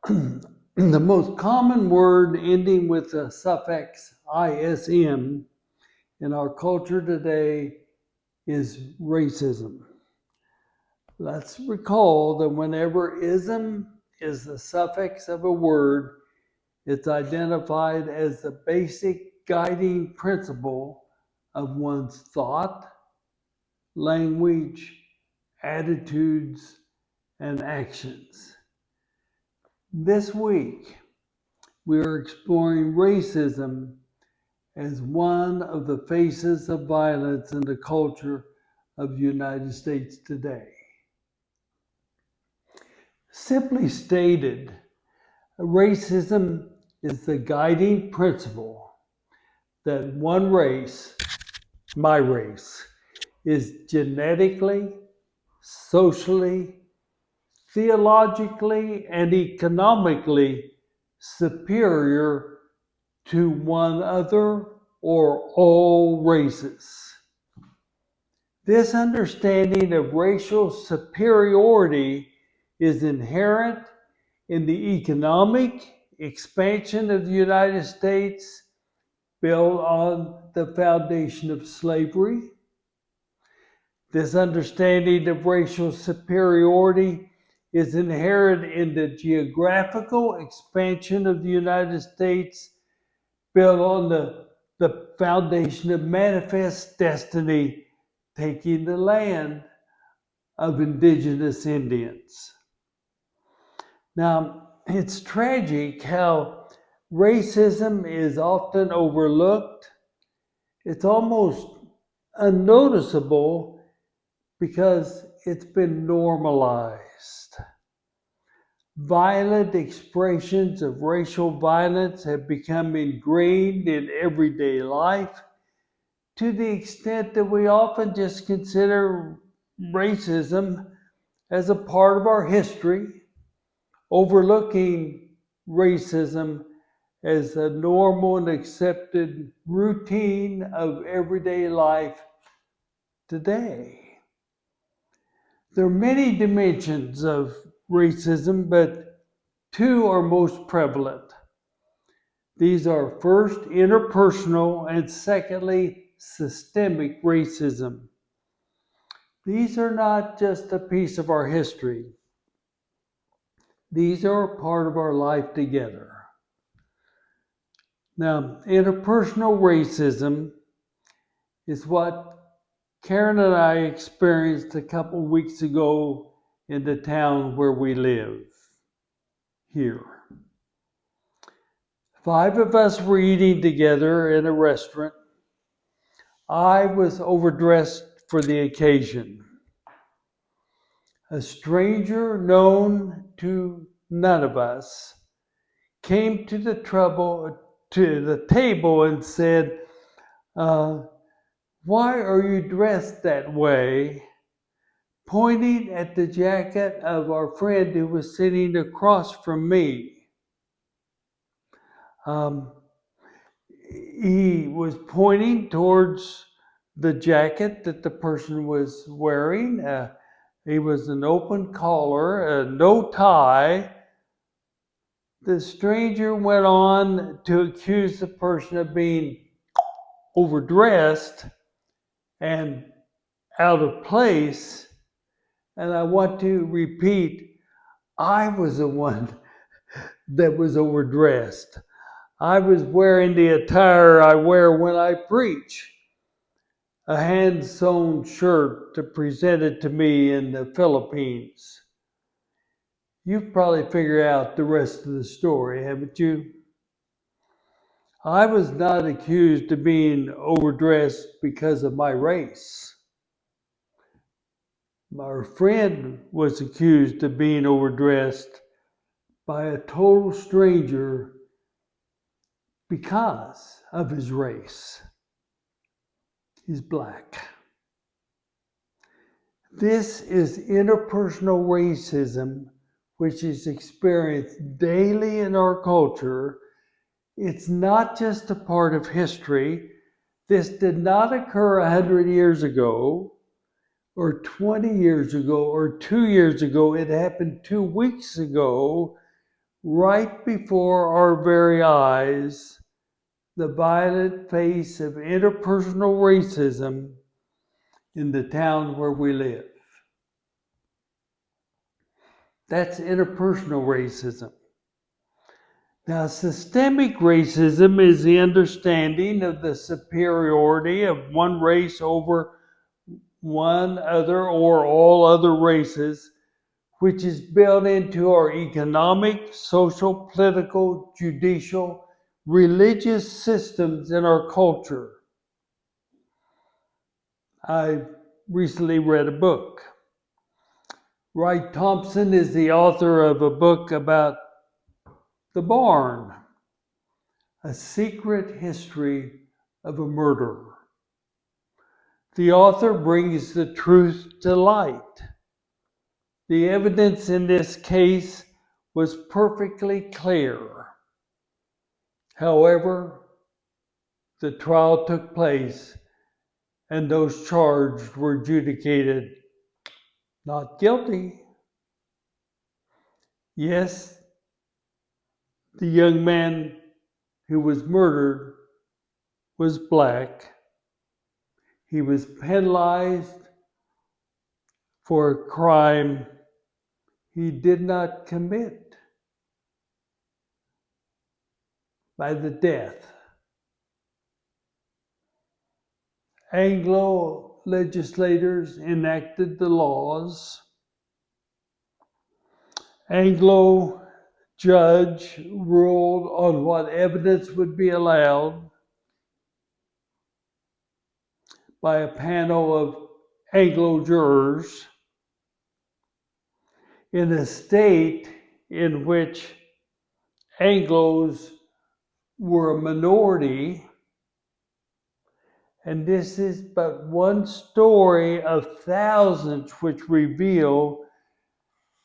The most common word ending with the suffix ism in our culture today is racism. Let's recall that whenever ism is the suffix of a word, it's identified as the basic guiding principle of one's thought, language, attitudes, and actions. This week, we are exploring racism as one of the faces of violence in the culture of the United States today. Simply stated, racism is the guiding principle that one race, my race, is genetically, socially, theologically, and economically superior to one other or all races. This understanding of racial superiority is inherent in the economic expansion of the United States, built on the foundation of slavery. This understanding of racial superiority is inherent in the geographical expansion of the United States, built on the foundation of manifest destiny, taking the land of indigenous Indians. Now, it's tragic how racism is often overlooked. It's almost unnoticeable because it's been normalized. Violent expressions of racial violence have become ingrained in everyday life to the extent that we often just consider racism as a part of our history, overlooking racism as a normal and accepted routine of everyday life today. There are many dimensions of racism, but two are most prevalent. These are first, interpersonal, and secondly, systemic racism. These are not just a piece of our history. These are a part of our life together. Now, interpersonal racism is what Karen and I experienced a couple weeks ago in the town where we live, here. 5 of us were eating together in a restaurant. I was overdressed for the occasion. A stranger known to none of us came to the table and said, "Why are you dressed that way?" pointing at the jacket of our friend who was sitting across from me. He was pointing towards the jacket that the person was wearing. He was an open collar, no tie. The stranger went on to accuse the person of being overdressed and out of place. And I want to repeat, I was the one that was overdressed. I was wearing the attire I wear when I preach. A hand-sewn shirt presented to me in the Philippines. You've probably figured out the rest of the story, haven't you? I was not accused of being overdressed because of my race. My friend was accused of being overdressed by a total stranger because of his race. He's black. This is interpersonal racism, which is experienced daily in our culture. It's not just a part of history. This did not occur 100 years ago, or 20 years ago, or 2 years ago. It happened 2 weeks ago right before our very eyes, the violent face of interpersonal racism in the town where we live. That's interpersonal racism. Now, systemic racism is the understanding of the superiority of one race over one other or all other races, which is built into our economic, social, political, judicial, religious systems in our culture. I recently read a book. Wright Thompson is the author of a book about the barn, a secret history of a murder. The author brings the truth to light. The evidence in this case was perfectly clear. However, the trial took place and those charged were adjudicated not guilty. Yes, the young man who was murdered was black. He was penalized for a crime he did not commit by the death. Anglo legislators enacted the laws. Anglo judge ruled on what evidence would be allowed by a panel of Anglo jurors in a state in which Anglos were a minority. And this is but one story of thousands which reveal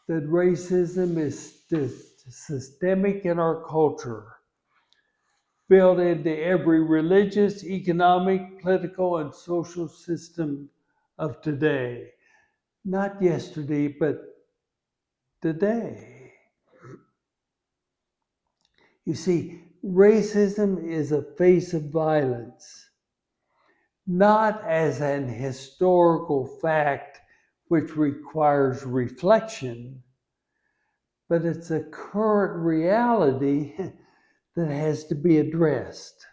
that racism is systemic in our culture, built into every religious, economic, political, and social system of today. Not yesterday, but today. You see, racism is a face of violence, not as an historical fact which requires reflection, but it's a current reality that has to be addressed.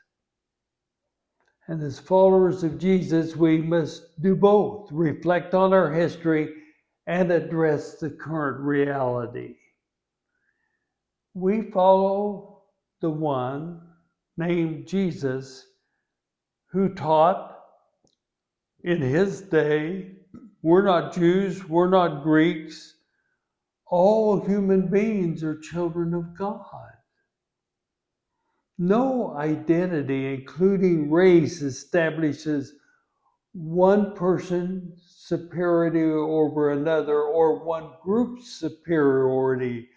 And as followers of Jesus, we must do both, reflect on our history and address the current reality. We follow the one named Jesus who taught in his day, we're not Jews, we're not Greeks, all human beings are children of God. No identity, including race, establishes one person's superiority over another or one group's superiority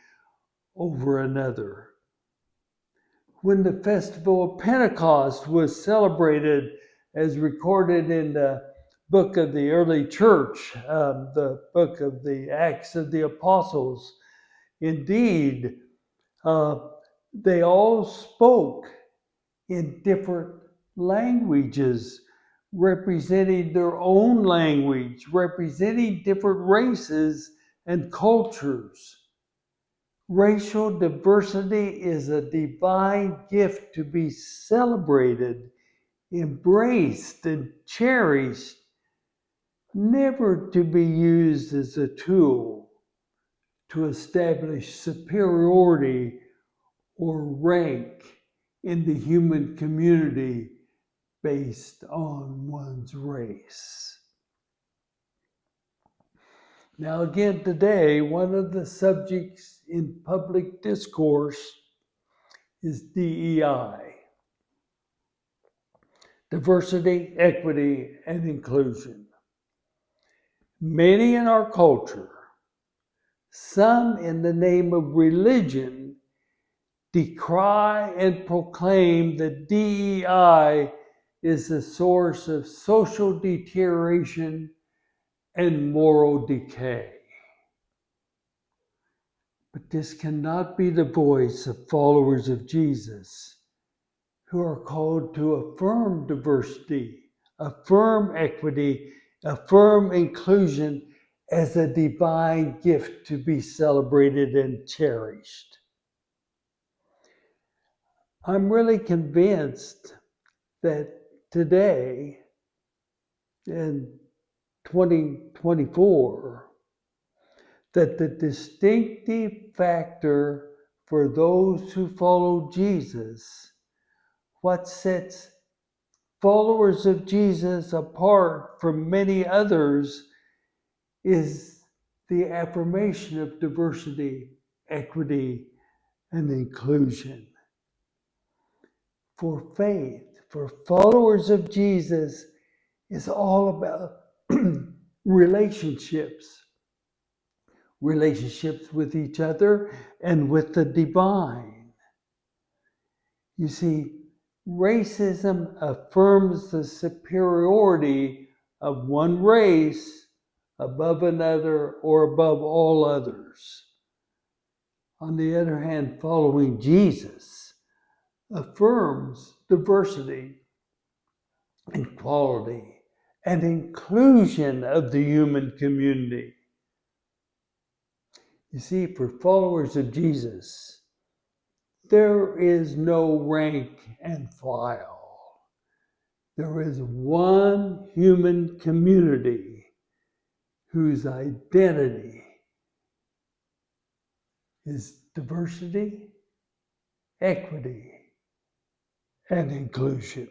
over another. When the festival of Pentecost was celebrated, as recorded in the book of the early church, the book of the Acts of the Apostles, indeed, they all spoke in different languages, representing their own language, representing different races and cultures. Racial diversity is a divine gift to be celebrated, embraced, and cherished, never to be used as a tool to establish superiority or rank in the human community based on one's race. Now, again, today, one of the subjects in public discourse is DEI, diversity, equity, and inclusion. Many in our culture, some in the name of religion, decry and proclaim that DEI is the source of social deterioration and moral decay. But this cannot be the voice of followers of Jesus who are called to affirm diversity, affirm equity, affirm inclusion as a divine gift to be celebrated and cherished. I'm really convinced that today, in 2024, that the distinctive factor for those who follow Jesus, what sets followers of Jesus apart from many others, is the affirmation of diversity, equity, and inclusion. For faith, for followers of Jesus, is all about relationships with each other and with the divine. You see, racism affirms the superiority of one race above another or above all others. On the other hand, following Jesus affirms diversity, equality, and inclusion of the human community. You see, for followers of Jesus, there is no rank and file. There is one human community whose identity is diversity, equity, and inclusion.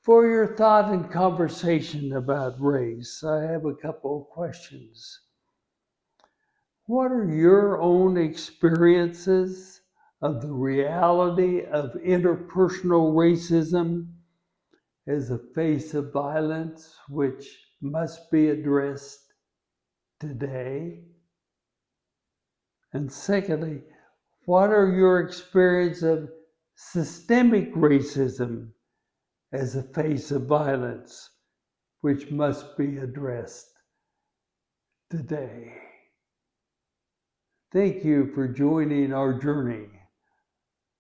For your thought and conversation about race, I have a couple of questions. What are your own experiences of the reality of interpersonal racism as a face of violence which must be addressed today? And secondly, what are your experiences of systemic racism as a face of violence which must be addressed today? Thank you for joining our journey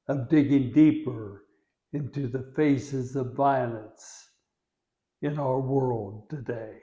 of digging deeper into the faces of violence in our world today.